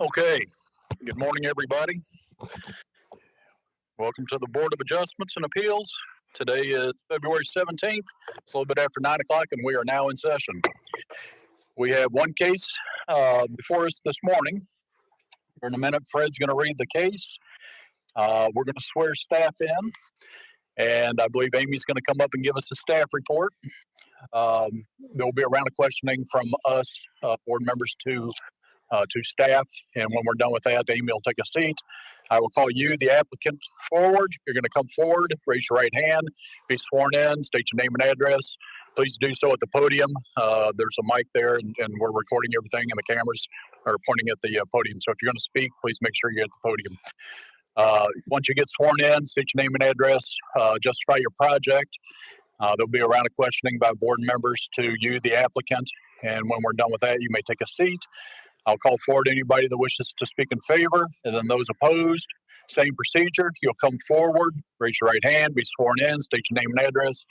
Okay, good morning, everybody. Welcome to the Board of Adjustments and Appeals. Today is February 17th. It's a little bit after 9 o'clock, and we are now in session. We have one case before us this morning. In a minute, Fred's going to read the case. We're going to swear staff in, and I believe Amy's going to come up and give us a staff report. There will be a round of questioning from us, board members, to staff. And when we're done with that, Amy will take a seat. I will call you, the applicant, forward. You're going to come forward, raise your right hand, be sworn in, state your name and address. Please do so at the podium. There's a mic there, and we're recording everything, and the cameras are pointing at the podium. So if you're going to speak, please make sure you're at the podium. Once you get sworn in, state your name and address, justify your project. There'll be a round of questioning by board members to you, the applicant. And when we're done with that, you may take a seat. I'll call forward anybody that wishes to speak in favor, and then those opposed. Same procedure. You'll come forward, raise your right hand, be sworn in, state your name and address.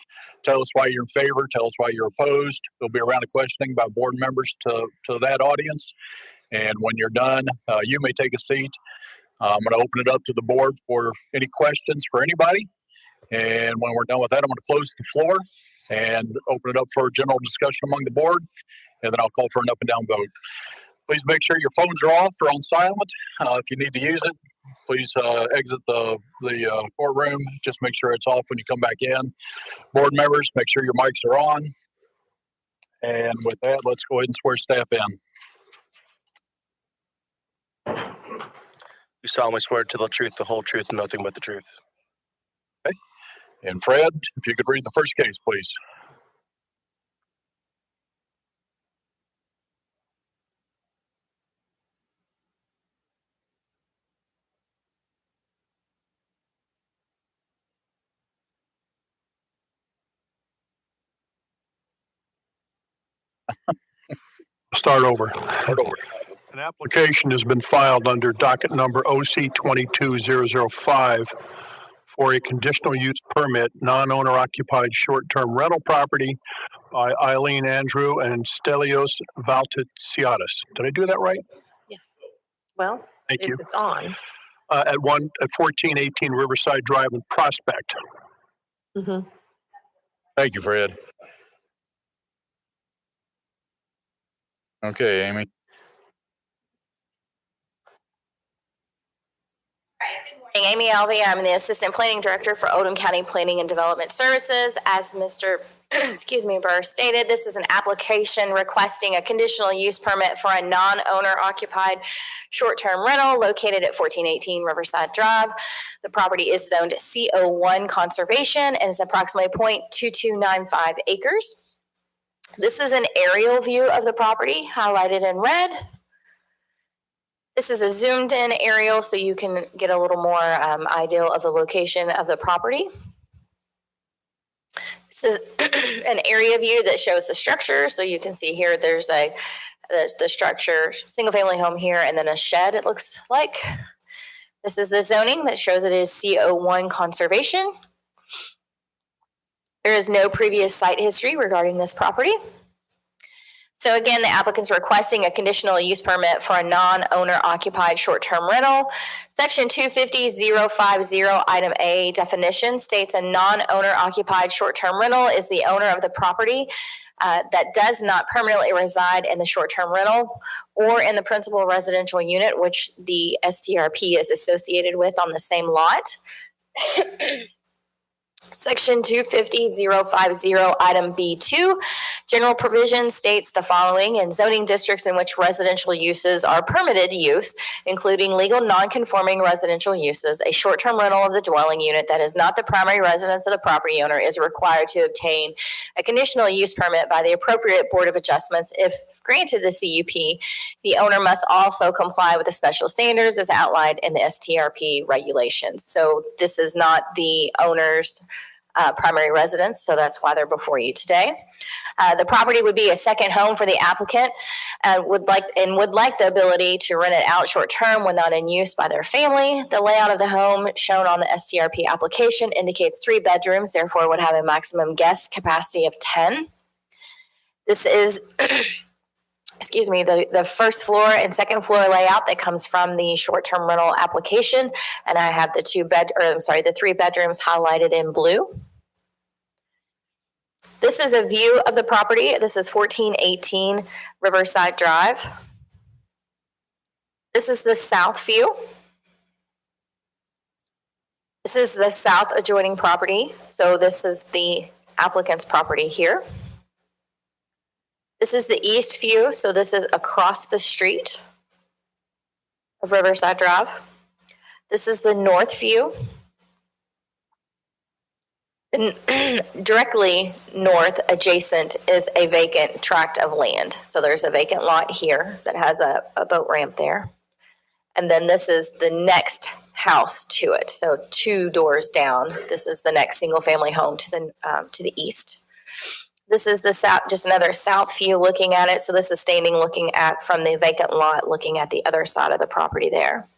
Tell us why you're in favor. Tell us why you're opposed. There'll be a round of questioning by board members to that audience. And when you're done, you may take a seat. I'm going to open it up to the board for any questions for anybody. And when we're done with that, I'm going to close the floor and open it up for general discussion among the board. And then I'll call for an up and down vote. Please make sure your phones are off or on silent. If you need to use it, please exit the courtroom. Just make sure it's off when you come back in. Board members, make sure your mics are on. And with that, let's go ahead and swear staff in. You solemnly swear to the truth, the whole truth, and nothing but the truth. Okay. And Fred, if you could read the first case, please. Start over. An application has been filed under docket number OC 22005 for a conditional use permit, non-owner occupied short-term rental property by Eileen Andrew and Stelios Valticiadis. Did I do that right? Yeah. Well, thank you. It's on. At 1418 Riverside Drive in Prospect. Mm-hmm. Thank you, Fred. Okay, Amy. Good morning, Amy Alvey. I'm the Assistant Planning Director for Oldham County Planning and Development Services. As Mr. Burr stated, this is an application requesting a conditional use permit for a non-owner occupied short-term rental located at 1418 Riverside Drive. The property is zoned CO1 conservation and is approximately 0.2295 acres. This is an aerial view of the property highlighted in red. This is a zoomed in aerial so you can get a little more idea of the location of the property. This is an area view that shows the structure. So you can see here there's the structure, single family home here, and then a shed it looks like. This is the zoning that shows it is CO1 conservation. There is no previous site history regarding this property. So again, the applicant's requesting a conditional use permit for a non-owner occupied short-term rental. Section 250.050 item A definition states a non-owner occupied short-term rental is the owner of the property that does not permanently reside in the short-term rental or in the principal residential unit, which the STRP is associated with on the same lot. Section 250.050 item B2 general provision states the following: in zoning districts in which residential uses are permitted use, including legal non-conforming residential uses, a short-term rental of the dwelling unit that is not the primary residence of the property owner is required to obtain a conditional use permit by the appropriate Board of Adjustments. If granted the CUP, the owner must also comply with the special standards as outlined in the STRP regulations. So this is not the owner's primary residence, so that's why they're before you today. The property would be a second home for the applicant and would like the ability to rent it out short term when not in use by their family. The layout of the home shown on the STRP application indicates 3 bedrooms, therefore would have a maximum guest capacity of 10. This is the first floor and second floor layout that comes from the short-term rental application. And I have the the 3 bedrooms highlighted in blue. This is a view of the property. This is 1418 Riverside Drive. This is the south view. This is the south adjoining property. So this is the applicant's property here. This is the east view. So this is across the street of Riverside Drive. This is the north view. And directly north adjacent is a vacant tract of land. So there's a vacant lot here that has a boat ramp there. And then this is the next house to it. So 2 doors down, this is the next single family home to the east. This is the south, just another south view looking at it. So this is standing looking at from the vacant lot, looking at the other side of the property there.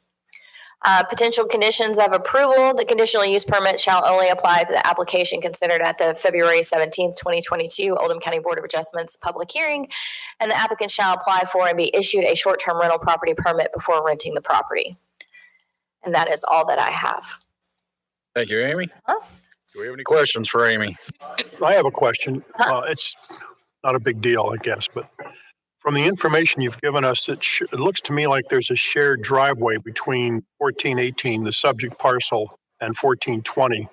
Potential conditions of approval. The conditional use permit shall only apply to the application considered at the February 17th, 2022 Oldham County Board of Adjustments public hearing, and the applicant shall apply for and be issued a short-term rental property permit before renting the property. And that is all that I have. Thank you, Amy. Do we have any questions for Amy? I have a question. It's not a big deal, I guess, but from the information you've given us, it looks to me like there's a shared driveway between 1418, the subject parcel, and 1420.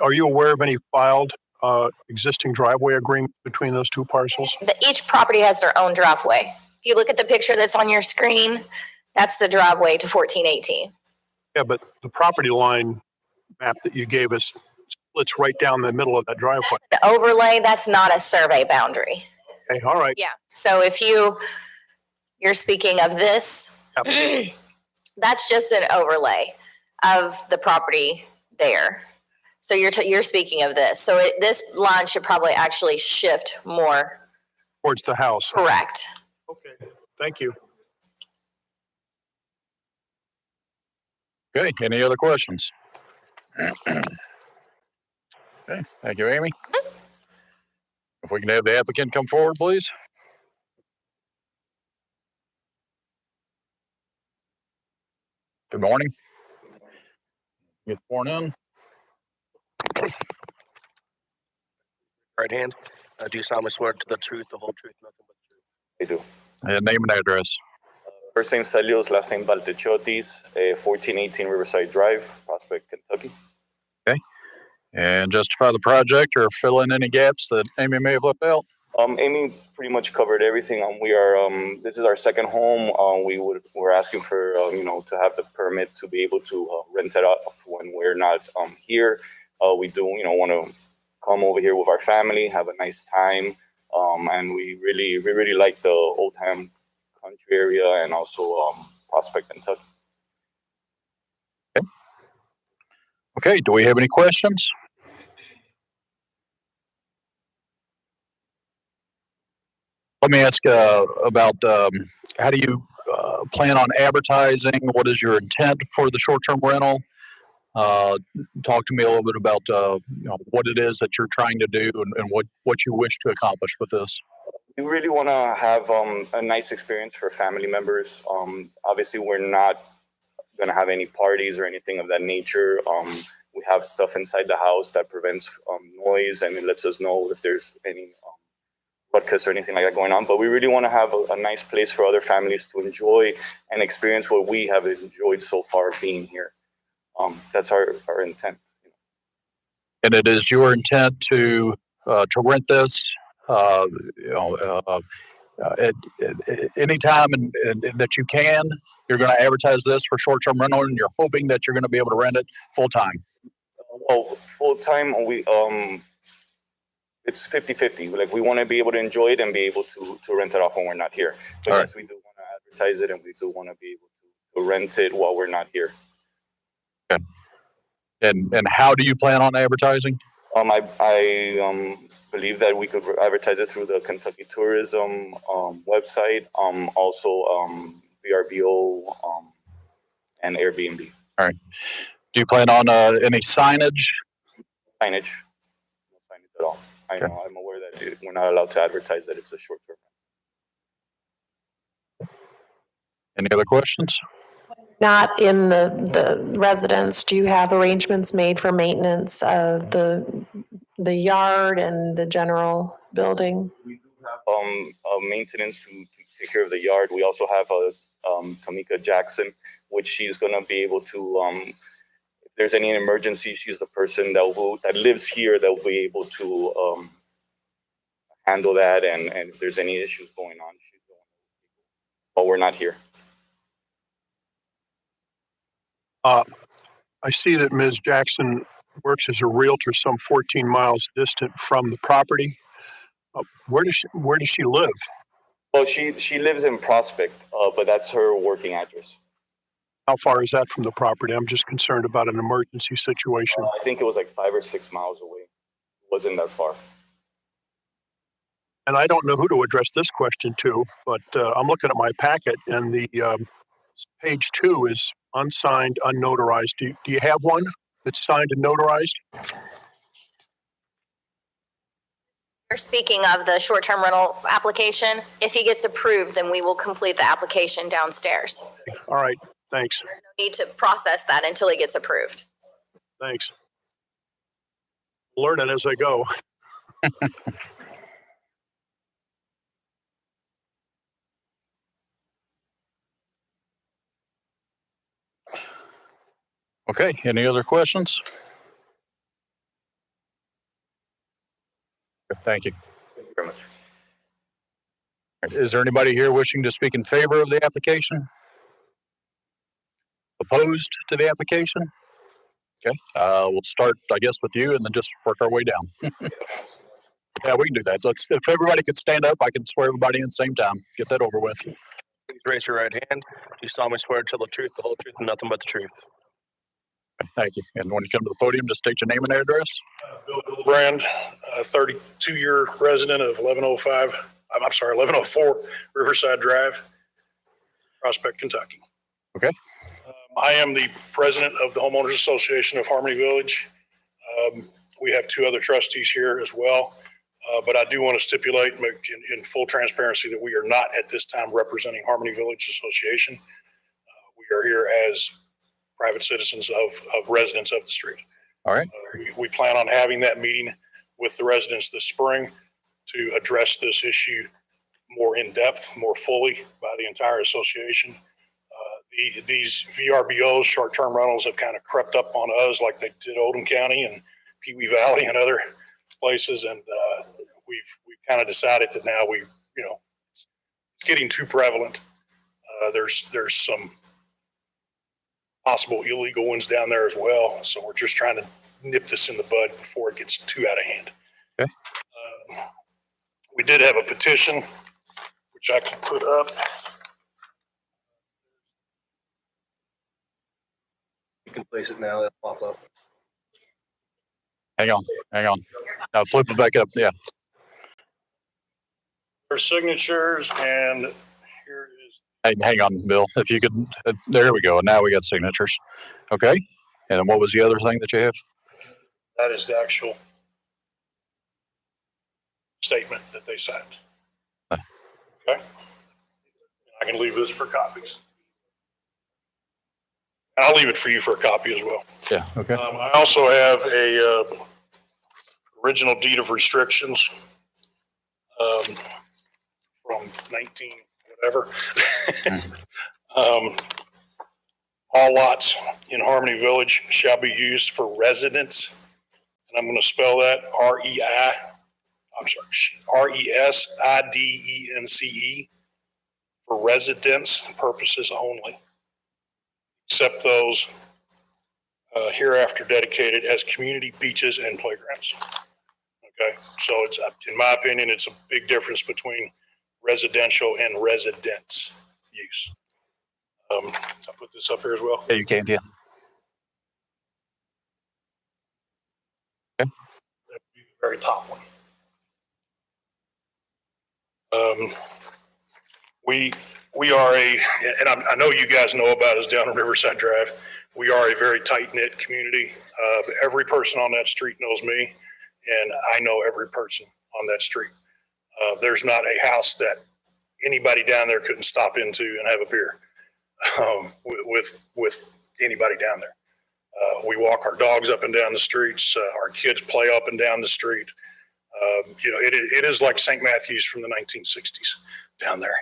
Are you aware of any filed existing driveway agreement between those 2 parcels? Each property has their own driveway. If you look at the picture that's on your screen, that's the driveway to 1418. Yeah, but the property line map that you gave us splits right down the middle of that driveway. The overlay, that's not a survey boundary. Okay, all right. Yeah. So if you're speaking of this, Yep. that's just an overlay of the property there. So you're speaking of this. So this line should probably actually shift more. Towards the house. Correct. Okay, thank you. Okay, any other questions? Okay, thank you, Amy. If we can have the applicant come forward, please. Good morning. Get sworn in. Right hand. Do you solemnly swear to the truth, the whole truth, nothing but the truth? I do. And name and address. First name Stelios, last name Baltechotis, 1418 Riverside Drive, Prospect, Kentucky. And justify the project or fill in any gaps that Amy may have left out. Amy pretty much covered everything. We are this is our second home. We're asking for to have the permit to be able to rent it out when we're not here. We do want to come over here with our family, have a nice time, and we really like the Oldham country area and also Prospect, Kentucky. Okay, do we have any questions? Let me ask about how do you plan on advertising? What is your intent for the short-term rental? Talk to me a little bit about what it is that you're trying to do and what you wish to accomplish with this. We really want to have a nice experience for family members. Obviously, we're not going to have any parties or anything of that nature. We have stuff inside the house that prevents noise and it lets us know if there's any broadcast or anything like that going on. But we really want to have a nice place for other families to enjoy and experience what we have enjoyed so far being here. That's our intent. And it is your intent to rent this at any time and that you can. You're going to advertise this for short-term rental, and you're hoping that you're going to be able to rent it full time. Well, full time, it's 50-50. Like, we want to be able to enjoy it and be able to rent it off when we're not here. But yes, we do want to advertise it, and we do want to be able to rent it while we're not here. Okay. And how do you plan on advertising? I believe that we could advertise it through the Kentucky Tourism website, also VRBO and Airbnb. All right. Do you plan on any signage? Signage. No signage at all. I'm aware that we're not allowed to advertise that it's a short term. Any other questions? Not in the residence, do you have arrangements made for maintenance of the yard and the general building? We do have maintenance to take care of the yard. We also have Tamika Jackson, which she's gonna be able to if there's any emergency, she's the person that lives here that will be able to handle that, and if there's any issues going on, she's the one. But we're not here. I see that Ms. Jackson works as a realtor some 14 miles distant from the property. Where does she live? Well, she lives in Prospect, but that's her working address. How far is that from the property? I'm just concerned about an emergency situation. I think it was like 5 or 6 miles away. It wasn't that far. And I don't know who to address this question to, but I'm looking at my packet, and the page 2 is unsigned, unnotarized. Do you have one that's signed and notarized? We're speaking of the short-term rental application. If he gets approved, then we will complete the application downstairs. All right, thanks. Need to process that until he gets approved. Thanks. Learn it as I go. Okay, any other questions? Thank you. Thank you very much. Is there anybody here wishing to speak in favor of the application? Opposed to the application? Okay, we'll start, I guess, with you and then just work our way down. Yeah, we can do that. If everybody could stand up, I can swear everybody in at the same time. Get that over with. Please raise your right hand. Do you solemnly swear to tell the truth, the whole truth, and nothing but the truth? Thank you. And when you come to the podium, just state your name and address. Bill Brand, 32-year resident of 1104 Riverside Drive, Prospect, Kentucky. Okay. I am the president of the Homeowners Association of Harmony Village. We have 2 other trustees here as well, but I do want to stipulate in full transparency that we are not at this time representing Harmony Village Association. We are here as private citizens of residents of the street. All right. We plan on having that meeting with the residents this spring to address this issue more in depth, more fully by the entire association. These VRBOs, short-term rentals, have kind of crept up on us like they did Oldham County and Pee Wee Valley and other places, and we've kind of decided that now it's getting too prevalent. There's some possible illegal ones down there as well. So we're just trying to nip this in the bud before it gets too out of hand. Okay. We did have a petition, which I can put up. You can place it now. It'll pop up. Hang on. Now flip it back up. Yeah. There's signatures, and here is. Hang on, Bill. If you could, there we go. Now we got signatures. Okay. And then what was the other thing that you have? That is the actual statement that they signed. Okay. I can leave this for copies. I'll leave it for you for a copy as well. Yeah. Okay. I also have a original deed of restrictions from 19 whatever. All lots in Harmony Village shall be used for residence, and I'm going to spell that RESIDENCE for residence purposes only, except those hereafter dedicated as community beaches and playgrounds. Okay, so it's, in my opinion, it's a big difference between residential and residence use. I'll put this up here as well. Yeah, you can. Yeah. Okay. That would be the very top one. We are and I know you guys know about us down on Riverside Drive. We are a very tight-knit community. Every person on that street knows me, and I know every person on that street. There's not a house that anybody down there couldn't stop into and have a beer. with anybody down there. We walk our dogs up and down the streets. Our kids play up and down the street. It is like St. Matthew's from the 1960s down there.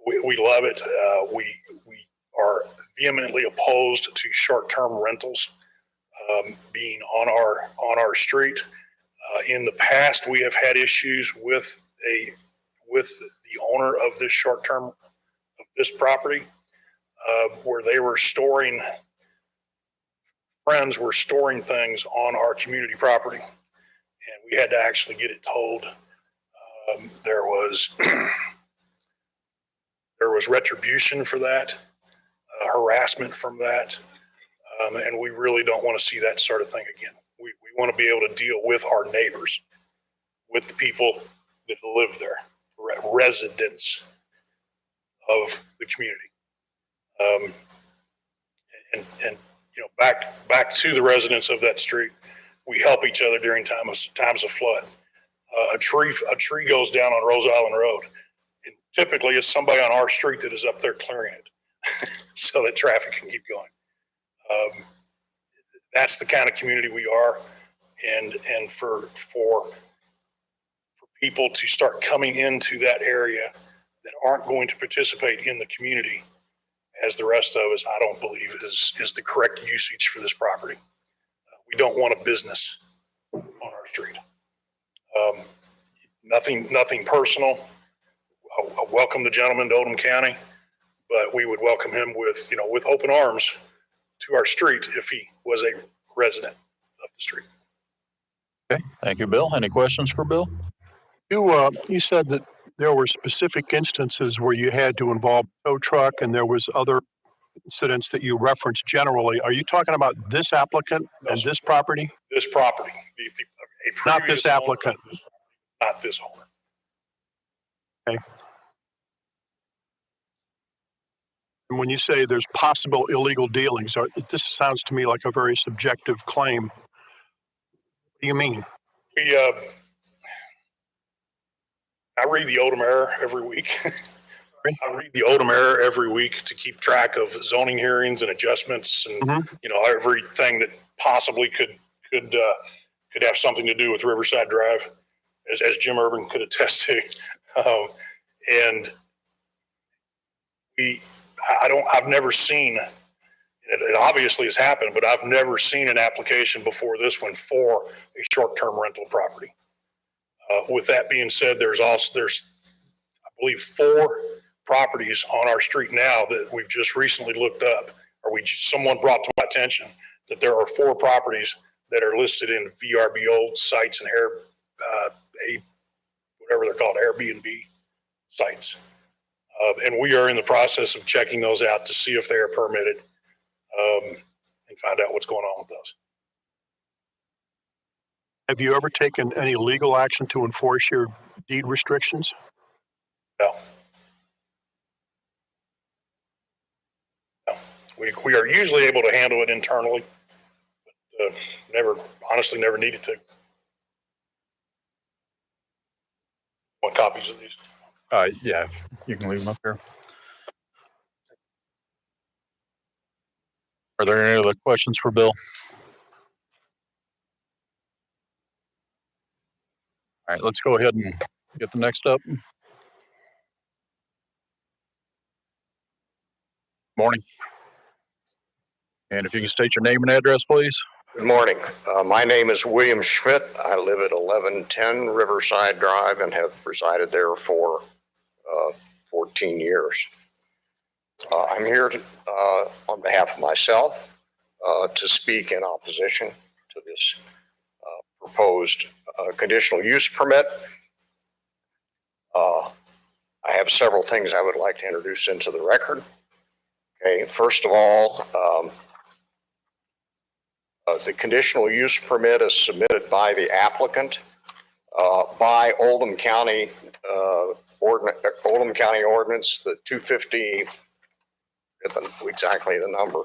We love it. We are vehemently opposed to short-term rentals being on our street. In the past, we have had issues with the owner of this short-term of this property, where they were friends were storing things on our community property, and we had to actually get it towed. There was retribution for that, harassment from that, and we really don't want to see that sort of thing again. We want to be able to deal with our neighbors, with the people that live there, residents of the community. And back to the residents of that street, we help each other during times of flood. A tree goes down on Rose Island Road, and typically it's somebody on our street that is up there clearing it so that traffic can keep going. That's the kind of community we are, and for people to start coming into that area that aren't going to participate in the community as the rest of us, I don't believe is the correct usage for this property. We don't want a business on our street. Nothing personal. I welcome the gentleman to Oldham County, but we would welcome him with open arms to our street if he was a resident of the street. Okay, thank you, Bill. Any questions for Bill? You said that there were specific instances where you had to involve a tow truck, and there was other incidents that you referenced generally. Are you talking about this applicant and this property? This property, Not this applicant. Not this owner. Okay. And when you say there's possible illegal dealings, this sounds to me like a very subjective claim. What do you mean? I read the Oldham Error every week. I read the Oldham Error every week to keep track of zoning hearings and adjustments and everything that possibly could have something to do with Riverside Drive, as Jim Urban could attest to. And I've never seen, it obviously has happened, but I've never seen an application before this one for a short-term rental property. With that being said, there's I believe 4 properties on our street now that we've just recently looked up, or someone brought to my attention that there are 4 properties that are listed in VRB old sites and whatever they're called, Airbnb sites. And we are in the process of checking those out to see if they are permitted, and find out what's going on with those. Have you ever taken any legal action to enforce your deed restrictions? No. We are usually able to handle it internally, but honestly never needed to. Want copies of these? Yeah, you can leave them up here. Are there any other questions for Bill? All right, let's go ahead and get the next up. Morning. And if you can state your name and address, please. Good morning. My name is William Schmidt. I live at 1110 Riverside Drive and have resided there for 14 years. I'm here on behalf of myself to speak in opposition to this proposed conditional use permit. I have several things I would like to introduce into the record. Okay, first of all, the conditional use permit is submitted by the applicant by Oldham County Ordinance, the 250, exactly the number,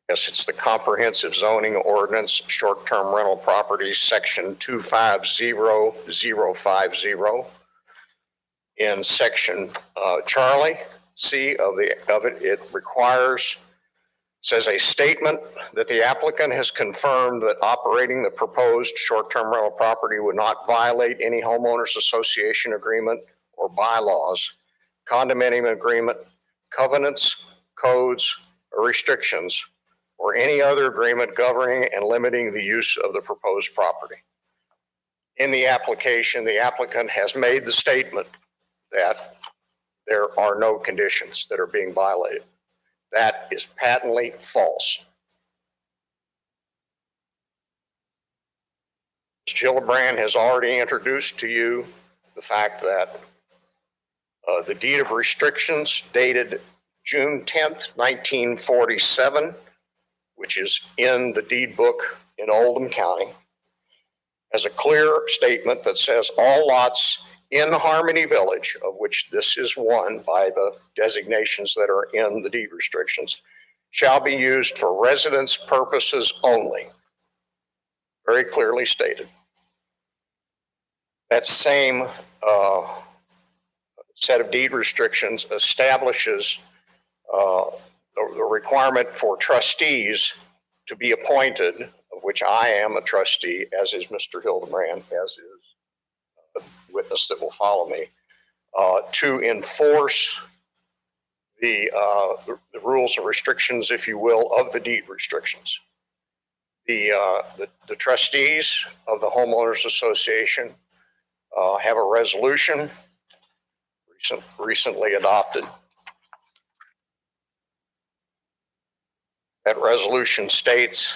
Yes, it's the Comprehensive Zoning Ordinance, Short-Term Rental Properties, Section 250050. In Section Charlie C of it, it requires, says a statement that the applicant has confirmed that operating the proposed short-term rental property would not violate any homeowners association agreement or bylaws, condominium agreement, covenants, codes, or restrictions, or any other agreement governing and limiting the use of the proposed property. In the application, the applicant has made the statement that there are no conditions that are being violated. That is patently false. Ms. Gillibrand has already introduced to you the fact that the deed of restrictions dated June 10th, 1947, which is in the deed book in Oldham County, has a clear statement that says all lots in Harmony Village, of which this is one by the designations that are in the deed restrictions, shall be used for residence purposes only. Very clearly stated. That same set of deed restrictions establishes the requirement for trustees to be appointed, of which I am a trustee, as is Mr. Hildebrand, as is the witness that will follow me, to enforce the rules and restrictions, if you will, of the deed restrictions. The trustees of the Homeowners Association have a resolution recently adopted. That resolution states,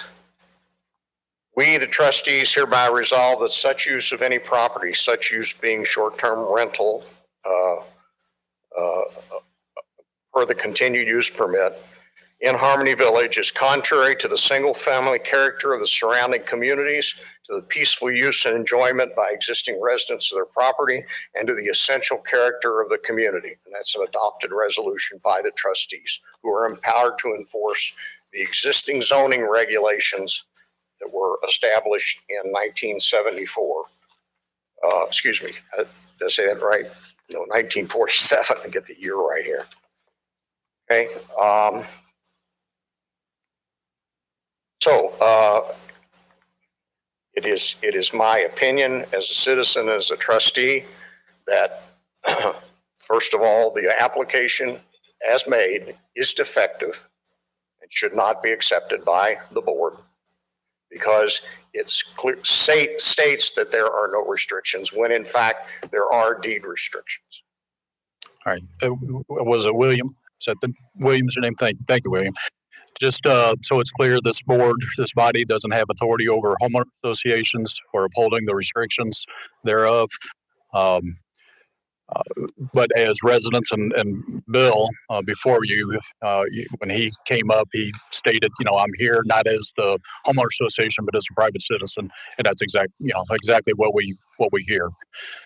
we, the trustees, hereby resolve that such use of any property, such use being short-term rental per the continued use permit in Harmony Village is contrary to the single-family character of the surrounding communities, to the peaceful use and enjoyment by existing residents of their property, and to the essential character of the community. And that's an adopted resolution by the trustees, who are empowered to enforce the existing zoning regulations that were established in 1974. Excuse me, did I say that right? No, 1947, I get the year right here. Okay. It is my opinion as a citizen, as a trustee, that first of all, the application as made is defective and should not be accepted by the board, because it's clear, states that there are no restrictions when in fact there are deed restrictions. All right. Was it William? Is that William's your name? Thank you, William. Just so it's clear, this body doesn't have authority over homeowner associations for upholding the restrictions thereof. But as residents and Bill, before you, when he came up, he stated, I'm here not as the homeowner association, but as a private citizen. And that's exactly what we hear.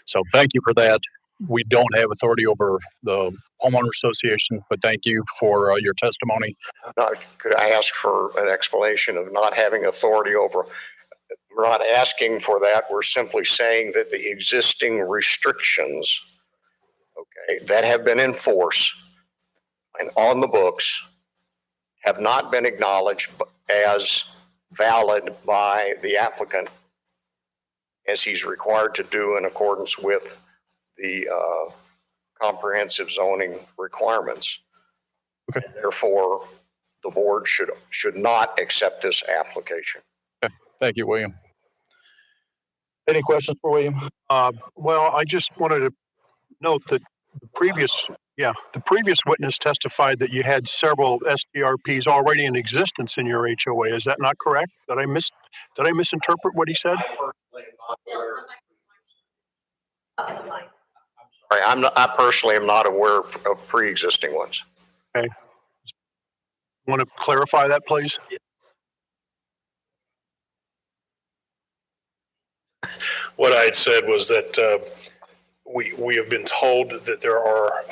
So thank you for that. We don't have authority over the homeowner association, but thank you for your testimony. Could I ask for an explanation of not having authority over? We're not asking for that. We're simply saying that the existing restrictions, okay, that have been in force and on the books have not been acknowledged as valid by the applicant, as he's required to do in accordance with the comprehensive zoning requirements. Okay. And therefore, the board should not accept this application. Okay. Thank you, William. Any questions for William? Well, I just wanted to note that the previous witness testified that you had several STRPs already in existence in your HOA. Is that not correct? Did I misinterpret what he said? I personally am not aware of pre-existing ones. Okay. Want to clarify that, please? What I had said was that we have been told that there are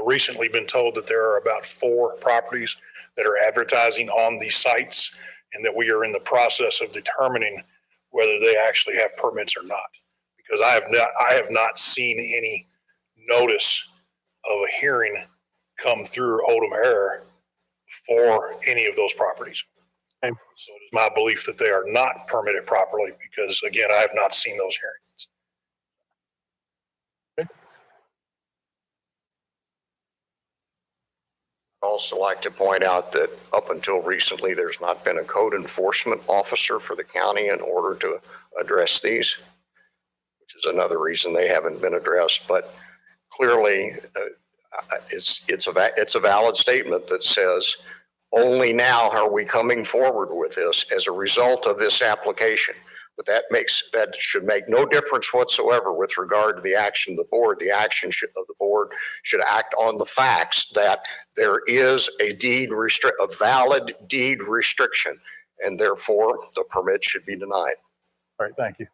recently been told that there are about 4 properties that are advertising on these sites, and that we are in the process of determining whether they actually have permits or not. Because I have not seen any notice of a hearing come through Oldham Air for any of those properties. Okay. So it is my belief that they are not permitted properly because, again, I have not seen those hearings. I'd also like to point out that up until recently, there's not been a code enforcement officer for the county in order to address these, which is another reason they haven't been addressed. But clearly, it's a valid statement that says only now are we coming forward with this as a result of this application. But that should make no difference whatsoever with regard to the action of the board. The action of the board should act on the facts that there is a valid deed restriction, and therefore the permit should be denied. All right, thank you.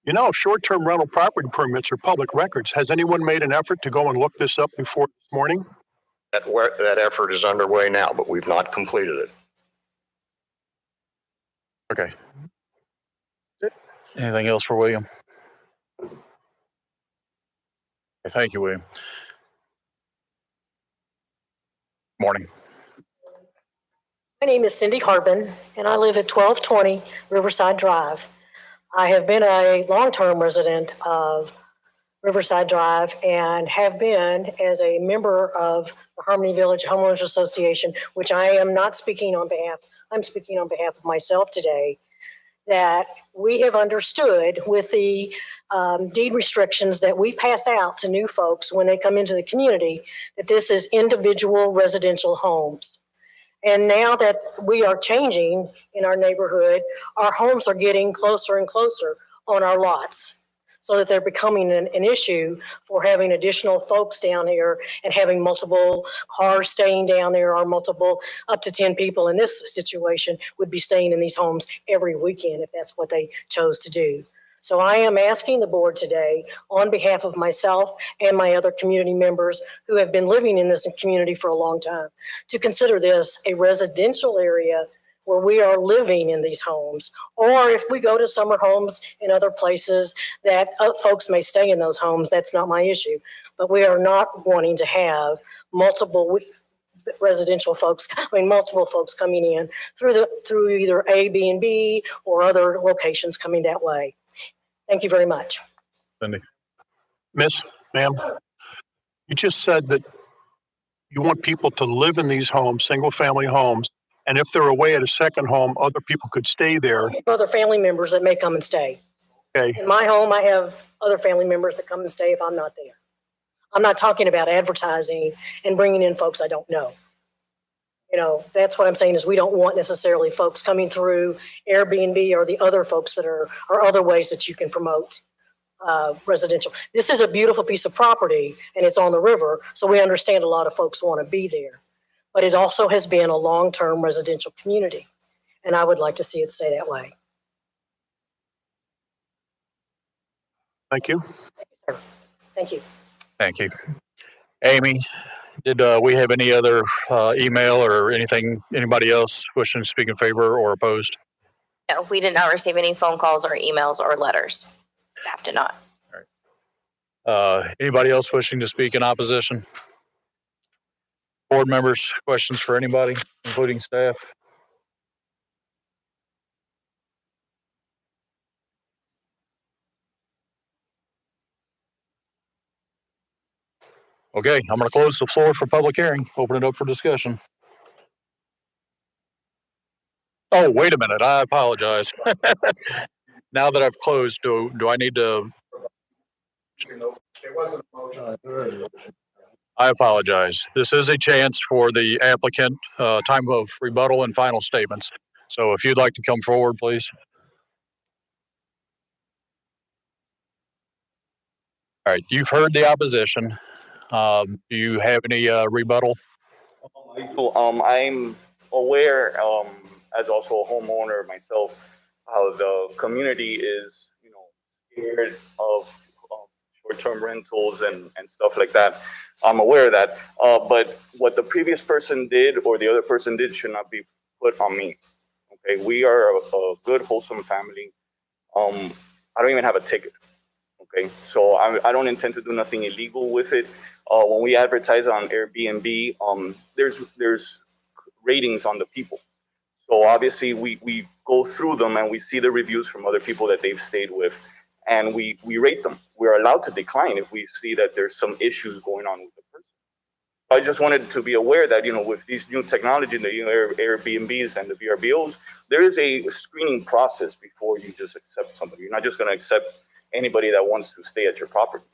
You know, short-term rental property permits are public records. Has anyone made an effort to go and look this up before this morning? That effort is underway now, but we've not completed it. Okay. Anything else for William? Okay, thank you, William. Morning. My name is Cindy Harbin, and I live at 1220 Riverside Drive. I have been a long-term resident of Riverside Drive and have been as a member of the Harmony Village Homeowners Association, which I am not speaking on behalf, I'm speaking on behalf of myself today, that we have understood with the deed restrictions that we pass out to new folks when they come into the community, that this is individual residential homes. And now that we are changing in our neighborhood, our homes are getting closer and closer on our lots, so that they're becoming an issue for having additional folks down here and having multiple cars staying down there, or multiple up to 10 people in this situation would be staying in these homes every weekend if that's what they chose to do. So I am asking the board today on behalf of myself and my other community members who have been living in this community for a long time to consider this a residential area where we are living in these homes, or if we go to summer homes in other places that folks may stay in those homes, that's not my issue. But we are not wanting to have multiple residential folks, multiple folks coming in through either A, B, and B or other locations coming that way. Thank you very much. Cindy. Ma'am, you just said that you want people to live in these homes, single-family homes, and if they're away at a second home, other people could stay there. Other family members that may come and stay. Okay. In my home, I have other family members that come and stay if I'm not there. I'm not talking about advertising and bringing in folks I don't know. You know, that's what I'm saying is we don't want necessarily folks coming through Airbnb or the other folks that are other ways that you can promote residential. This is a beautiful piece of property and it's on the river, so we understand a lot of folks want to be there. But it also has been a long-term residential community, and I would like to see it stay that way. Thank you. Thank you. Thank you. Amy, did we have any other email or anything, anybody else wishing to speak in favor or opposed? No, we did not receive any phone calls or emails or letters. Staff did not. All right. Anybody else wishing to speak in opposition? Board members, questions for anybody, including staff? Okay, I'm going to close the floor for public hearing, open it up for discussion. Oh, wait a minute, I apologize. Now that I've closed, do I need to? I apologize. This is a chance for the applicant, time of rebuttal and final statements. So if you'd like to come forward, please. All right, you've heard the opposition. Do you have any rebuttal? I'm aware, as also a homeowner myself, how the community is, scared of short-term rentals and stuff like that. I'm aware of that. But what the previous person did or the other person did should not be put on me. Okay, we are a good, wholesome family. I don't even have a ticket. Okay, so I don't intend to do nothing illegal with it. When we advertise on Airbnb, there's ratings on the people. So obviously we go through them and we see the reviews from other people that they've stayed with, and we rate them. We're allowed to decline if we see that there's some issues going on with the person. I just wanted to be aware that, with these new technology, the Airbnbs and the VRBOs, there is a screening process before you just accept somebody. You're not just going to accept anybody that wants to stay at your property.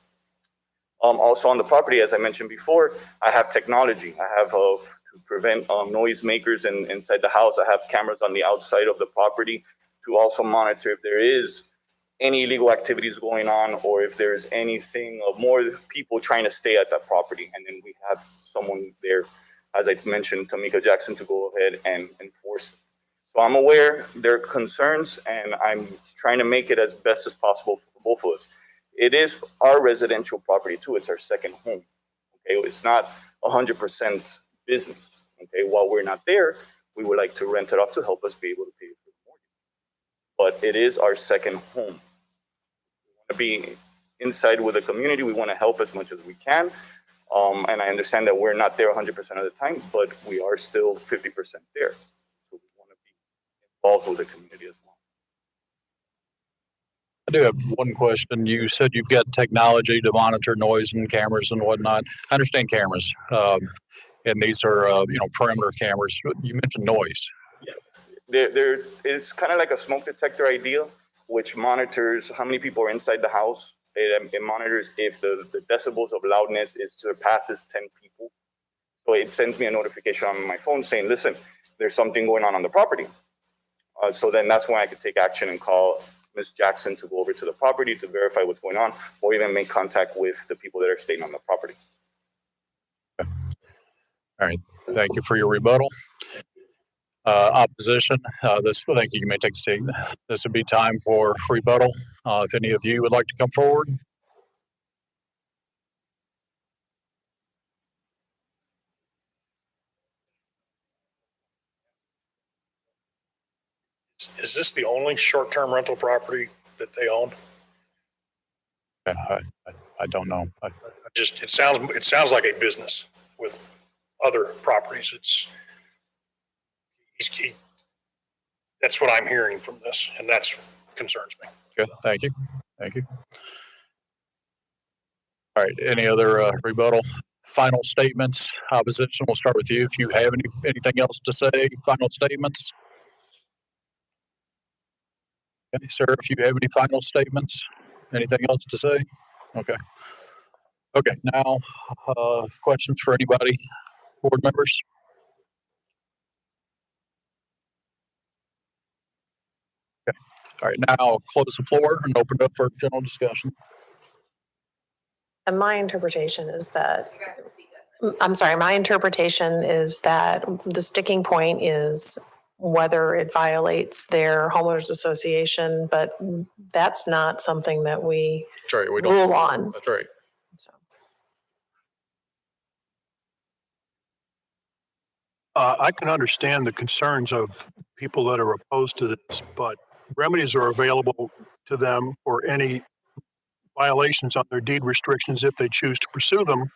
Also on the property, as I mentioned before, I have technology. I have to prevent noise makers inside the house. I have cameras on the outside of the property to also monitor if there is any illegal activities going on or if there's anything of more people trying to stay at that property. And then we have someone there, as I mentioned, Tamika Jackson, to go ahead and enforce it. So I'm aware their concerns, and I'm trying to make it as best as possible for both of us. It is our residential property too. It's our second home. Okay, it's not 100% business. Okay, while we're not there, we would like to rent it off to help us be able to pay for the mortgage. But it is our second home. We want to be inside with the community. We want to help as much as we can. And I understand that we're not there 100% of the time, but we are still 50% there. So we want to be involved with the community as well. I do have one question. You said you've got technology to monitor noise and cameras and whatnot. I understand cameras, and these are perimeter cameras. You mentioned noise. It's kind of like a smoke detector idea, which monitors how many people are inside the house. It monitors if the decibels of loudness surpasses 10 people. So it sends me a notification on my phone saying, listen, there's something going on the property. So then that's when I could take action and call Ms. Jackson to go over to the property to verify what's going on, or even make contact with the people that are staying on the property. Okay. All right. Thank you for your rebuttal. Opposition. Thank you. You may take a seat. This would be time for rebuttal. If any of you would like to come forward. Is this the only short-term rental property that they own? I don't know. It sounds like a business with other properties. That's what I'm hearing from this, and that's concerns me. Good. Thank you. Thank you. All right. Any other rebuttal? Final statements. Opposition. We'll start with you. If you have anything else to say, final statements. Okay, sir. If you have any final statements, anything else to say? Okay. Okay. Now, questions for anybody, board members. Okay. All right. Now I'll close the floor and open it up for general discussion. And my interpretation is that, my interpretation is that the sticking point is whether it violates their homeowners association, but that's not something that we That's right. We don't rule on. That's right. So. I can understand the concerns of people that are opposed to this, but remedies are available to them for any violations on their deed restrictions if they choose to pursue them.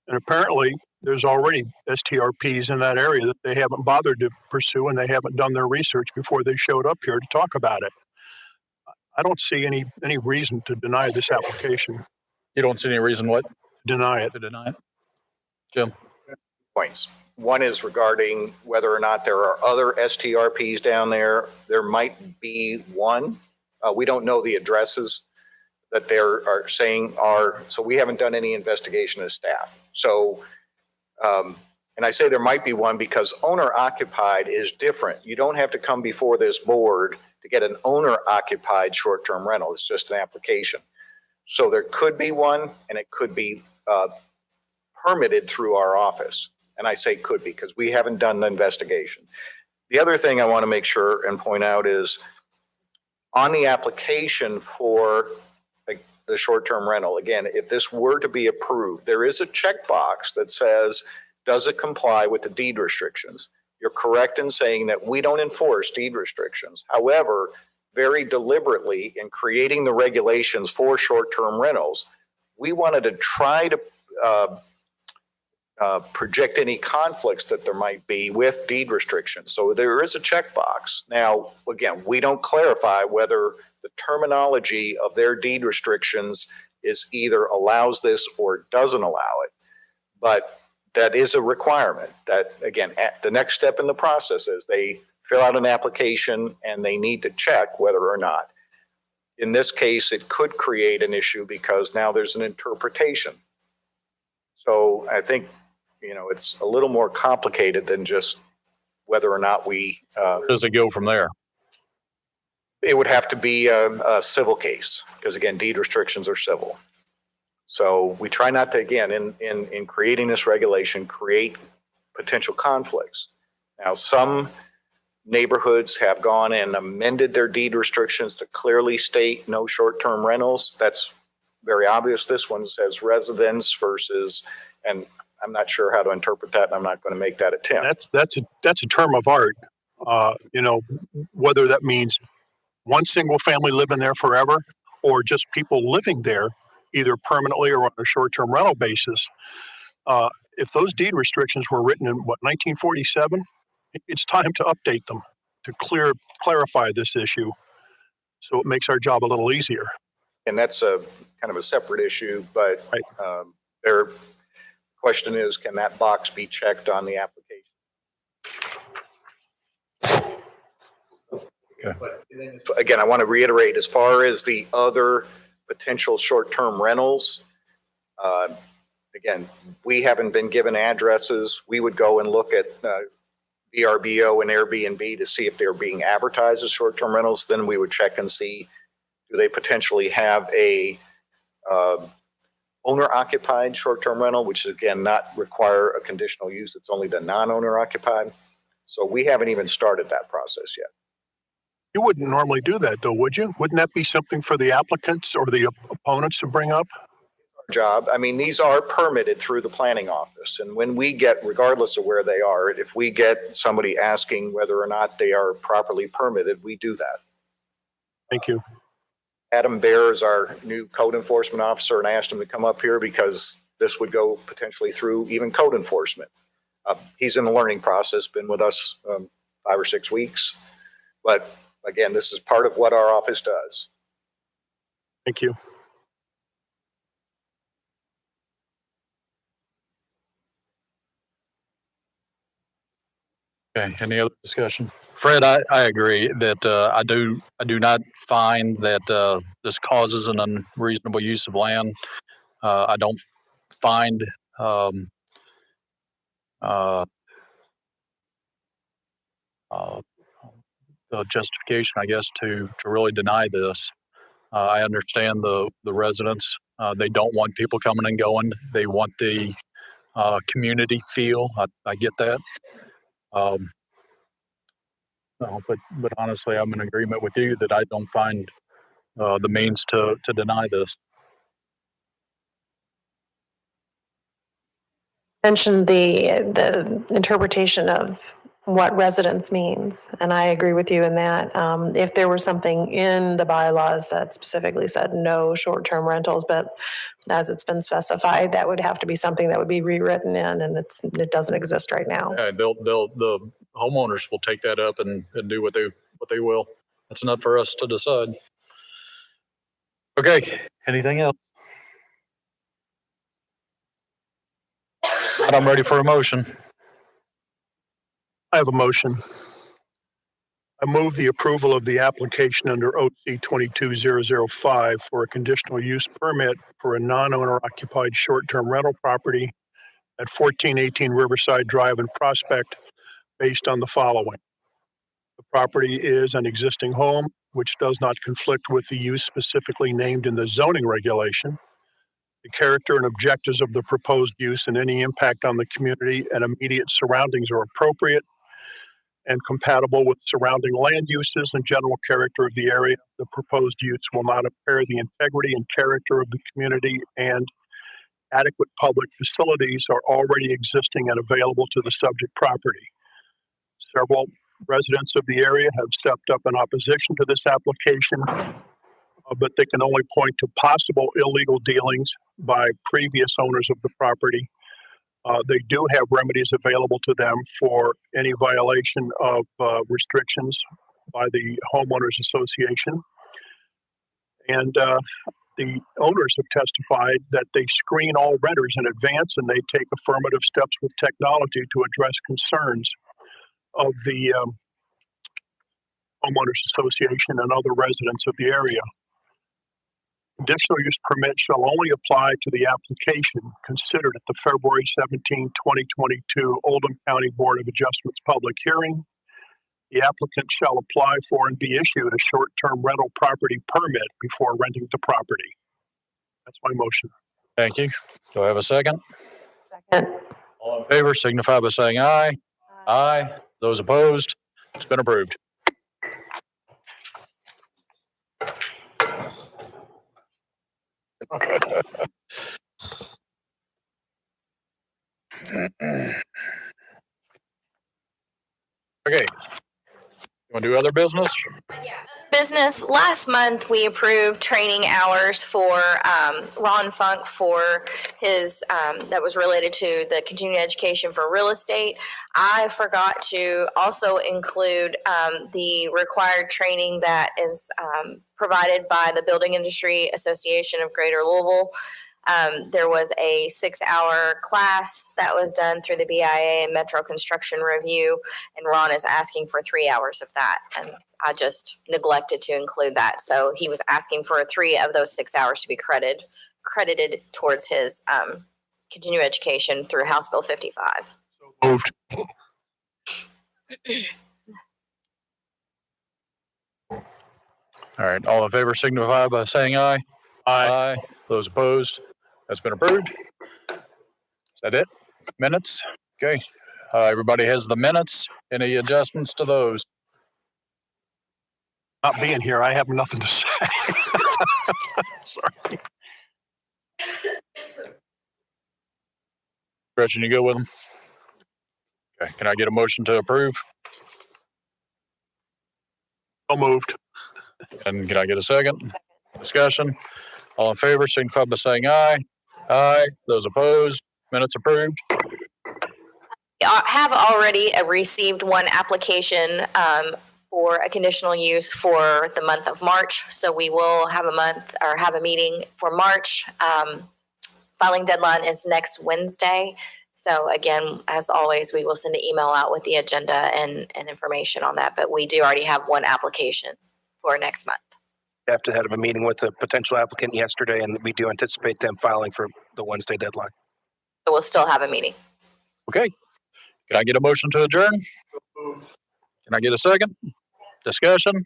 And apparently, there's already STRPs in that area that they haven't bothered to pursue, and they haven't done their research before they showed up here to talk about it. I don't see any reason to deny this application. You don't see any reason what? Deny it. To deny it. Jim. Points. One is regarding whether or not there are other STRPs down there. There might be one. We don't know the addresses that they're saying are, so we haven't done any investigation as staff. So, and I say there might be one because owner occupied is different. You don't have to come before this board to get an owner occupied short-term rental. It's just an application. So there could be one, and it could be permitted through our office. And I say could be because we haven't done the investigation. The other thing I want to make sure and point out is on the application for the short-term rental. Again, if this were to be approved, there is a checkbox that says, does it comply with the deed restrictions? You're correct in saying that we don't enforce deed restrictions. However, very deliberately in creating the regulations for short-term rentals, we wanted to try to project any conflicts that there might be with deed restrictions. So there is a checkbox. Now, again, we don't clarify whether the terminology of their deed restrictions is either allows this or doesn't allow it. But that is a requirement that, again, at the next step in the process is they fill out an application and they need to check whether or not. In this case, it could create an issue because now there's an interpretation. So I think, it's a little more complicated than just whether or not we. Where does it go from there? It would have to be a civil case because, again, deed restrictions are civil. So we try not to, again, in creating this regulation, create potential conflicts. Now, some neighborhoods have gone and amended their deed restrictions to clearly state no short-term rentals. That's very obvious. This one says residence versus, and I'm not sure how to interpret that, and I'm not going to make that attempt. That's a term of art. Whether that means one single family living there forever or just people living there either permanently or on a short-term rental basis. If those deed restrictions were written in 1947, it's time to update them to clarify this issue so it makes our job a little easier. And that's a kind of a separate issue, but right. Their question is, can that box be checked on the application? Okay. But again, I want to reiterate, as far as the other potential short-term rentals, again, we haven't been given addresses. We would go and look at VRBO and Airbnb to see if they're being advertised as short-term rentals. Then we would check and see, do they potentially have a owner-occupied short-term rental, which is, again, not require a conditional use. It's only the non-owner occupied. So we haven't even started that process yet. You wouldn't normally do that, though, would you? Wouldn't that be something for the applicants or the opponents to bring up? Job. I mean, these are permitted through the planning office. And when we get, regardless of where they are, if we get somebody asking whether or not they are properly permitted, we do that. Thank you. Adam Bear is our new code enforcement officer, and I asked him to come up here because this would go potentially through even code enforcement. He's in the learning process, been with us 5 or 6 weeks. But again, this is part of what our office does. Thank you. Okay, any other discussion? Fred, I agree that I do not find that this causes an unreasonable use of land. I don't find the justification, I guess, to really deny this. I understand the residents. They don't want people coming and going. They want the community feel. I get that. No, but honestly, I'm in agreement with you that I don't find the means to deny this. Mentioned the interpretation of what residence means, and I agree with you in that. If there was something in the bylaws that specifically said no short-term rentals, but as it's been specified, that would have to be something that would be rewritten in, and it doesn't exist right now. Yeah, the homeowners will take that up and do what they will. That's not for us to decide. Okay, anything else? I'm ready for a motion. I have a motion. I move the approval of the application under OC 22005 for a conditional use permit for a non-owner occupied short-term rental property at 1418 Riverside Drive in Prospect based on the following. The property is an existing home, which does not conflict with the use specifically named in the zoning regulation. The character and objectives of the proposed use and any impact on the community and immediate surroundings are appropriate. and compatible with surrounding land uses and general character of the area. The proposed use will not impair the integrity and character of the community, and adequate public facilities are already existing and available to the subject property. Several residents of the area have stepped up in opposition to this application, but they can only point to possible illegal dealings by previous owners of the property. They do have remedies available to them for any violation of restrictions by the homeowners association. And the owners have testified that they screen all renters in advance and they take affirmative steps with technology to address concerns of the homeowners association and other residents of the area. Conditional use permit shall only apply to the application considered at the February 17, 2022 Oldham County Board of Adjustments public hearing. The applicant shall apply for and be issued a short-term rental property permit before renting the property. That's my motion. Thank you. Do I have a second? Second. All in favor signify by saying aye. Aye. Those opposed? It's been approved. Okay. You want to do other business? Business, last month, we approved training hours for Ron Funk for his, that was related to the continuing education for real estate. I forgot to also include the required training that is provided by the Building Industry Association of Greater Louisville. There was a 6-hour class that was done through the BIA and Metro Construction Review, and Ron is asking for 3 hours of that. And I just neglected to include that. So he was asking for 3 of those 6 hours to be credited towards his continuing education through House Bill 55. Moved. All right. All in favor signify by saying aye. Aye. Those opposed? That's been approved. Is that it? Minutes? Okay. Everybody has the minutes. Any adjustments to those? Not being here, I have nothing to say. Sorry. Gretchen, you go with them? Okay. Can I get a motion to approve? So moved. And can I get a second? Discussion? All in favor signify by saying aye. Aye. Those opposed? Minutes approved. I have already received one application for a conditional use for the month of March. So we will have a meeting for March. Filing deadline is next Wednesday. So again, as always, we will send an email out with the agenda and information on that. But we do already have one application for next month. After had a meeting with the potential applicant yesterday, and we do anticipate them filing for the Wednesday deadline. So we'll still have a meeting. Okay. Can I get a motion to adjourn? Can I get a second? Discussion?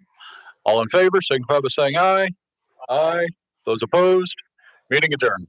All in favor signify by saying aye. Aye. Those opposed? Meeting adjourned.